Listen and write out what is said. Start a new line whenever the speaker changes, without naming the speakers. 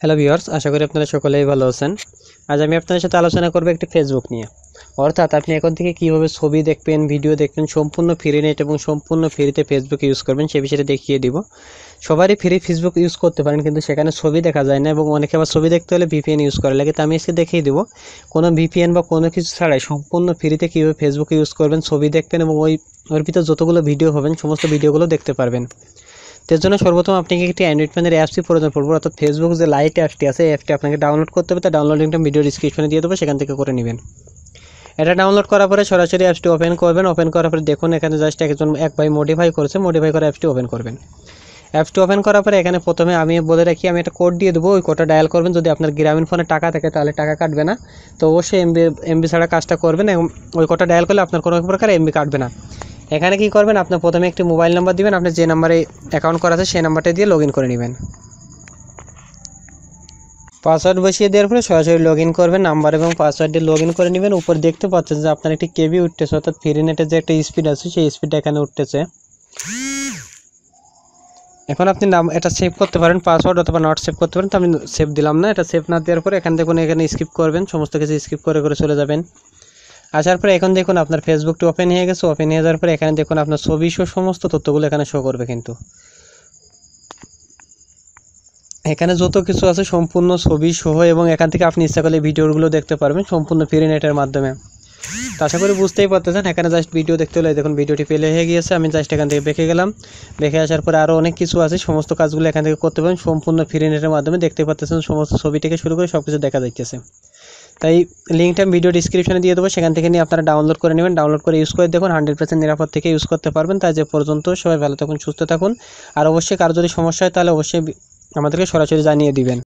Hello viewers, আশা করি আপনারা সকলেই ভালো আছেন। আজ আমি আপনাদের সাথে আলোচনা করব একটি ফেসবুক নিয়ে। অর্থাৎ আপনি এখন থেকে কীভাবে ছবি দেখবেন, ভিডিও দেখবেন সম্পূর্ণ ফ্রি নেট এবং সম্পূর্ণ ফ্রিতে ফেসবুক ইউজ করবেন সে বিষয়ে দেখিয়ে দিব। সবারই ফ্রি ফেসবুক ইউজ করতে পারেন, কিন্তু সেখানে ছবি দেখা যায় না এবং অনেকে আবার ছবি দেখতে হলে ভিপিএন ইউজ করা লাগে। তো আমি আজকে দেখিয়ে দিব কোনো ভিপিএন বা কোনো কিছু ছাড়াই সম্পূর্ণ ফ্রিতে কীভাবে ফেসবুক ইউজ করবেন, ছবি দেখবেন এবং ওর ভিতরে যতগুলো ভিডিও হবেন সমস্ত ভিডিওগুলো দেখতে পারবেন। এর জন্য সর্বপ্রথম আপনাকে একটি অ্যান্ড্রয়েড ফোনের অ্যাপসই প্রয়োজন পড়বে, অর্থাৎ ফেসবুক যে লাইট অ্যাপসটি আছে এই অ্যাপটি আপনাকে ডাউনলোড করতে হবে। তার ডাউনলোড লিঙ্কটা ভিডিও ডিসক্রিপশনে দিয়ে দেবো, সেখান থেকে করে নেবেন। এটা ডাউনলোড করার পরে সরাসরি অ্যাপসটি ওপেন করবেন। ওপেন করার পরে দেখুন এখানে জাস্ট এক ভাই মডিফাই করেছে, মডিফাই করে অ্যাপসটি ওপেন করবেন। অ্যাপসটি ওপেন করার পরে এখানে প্রথমে আমি বলে রাখি, আমি একটা কোড দিয়ে দেবো, ওই কোডটা ডায়াল করবেন। যদি আপনার গ্রামীণ ফোনে টাকা থাকে তাহলে টাকা কাটবে না, তো অবশ্যই এমবি ছাড়া কাজটা করবেন এবং ওই কোডটা ডায়াল করলে আপনার কোনো প্রকার এমবি কাটবে না। এখানে কি করবেন, আপনার প্রথমে একটি মোবাইল নাম্বার দিবেন, আপনি যে নাম্বারে অ্যাকাউন্ট করা আছে সেই নাম্বারটা দিয়ে লগ ইন করে নেবেন। পাসওয়ার্ড বসিয়ে দেওয়ার পরে সরাসরি লগ ইন করবেন, নাম্বার এবং পাসওয়ার্ড দিয়ে লগ ইন করে নেবেন। উপর দেখতে পাচ্ছেন যে আপনার একটি কেবি উঠতেছে, অর্থাৎ ফ্রি নেটের যে একটা স্পিড আছে সেই স্পিডটা এখানে উঠতেছে। এখন আপনি এটা সেভ করতে পারেন, পাসওয়ার্ড অথবা নট সেভ করতে পারেন। তো আমি সেভ দিলাম না, এটা সেভ না দেওয়ার পরে এখানে দেখুন এখানে স্কিপ করবেন, সমস্ত কিছু স্কিপ করে করে চলে যাবেন। আসার পরে এখন দেখুন আপনার ফেসবুকটি ওপেন হয়ে গেছে। ওপেন হয়ে যাওয়ার পরে এখানে দেখুন আপনার ছবি সহ সমস্ত তথ্যগুলো এখানে শো করবে। কিন্তু এখানে যত কিছু আছে সম্পূর্ণ ছবি সহ এবং এখান থেকে আপনি ইচ্ছা করলে ভিডিওগুলো দেখতে পারবেন সম্পূর্ণ ফ্রি নেটের মাধ্যমে। তো আশা করি বুঝতেই পারতেছেন, এখানে জাস্ট ভিডিও দেখতে হলে দেখুন ভিডিওটি প্লে হয়ে গিয়েছে। আমি জাস্ট এখান থেকে দেখে গেলাম, দেখে আসার পরে আরও অনেক কিছু আছে, সমস্ত কাজগুলো এখান থেকে করতে পারবেন সম্পূর্ণ ফ্রি নেটের মাধ্যমে। দেখতে পাচ্ছেন সমস্ত ছবি থেকে শুরু করে সব কিছু দেখা যাচ্ছে। তাই লিঙ্কটা ভিডিও ডিসক্রিপশনে দিয়ে দেবো, সেখান থেকে নিয়ে আপনারা ডাউনলোড করে নেবেন। ডাউনলোড করে ইউজ করে দেখুন 100% নিরাপদ থেকে ইউজ করতে পারবেন। তাই যে পর্যন্ত সবাই ভালো থাকুন, সুস্থ থাকুন। আর অবশ্যই কারো যদি সমস্যা হয় তাহলে অবশ্যই আমাদেরকে সরাসরি জানিয়ে দিবেন।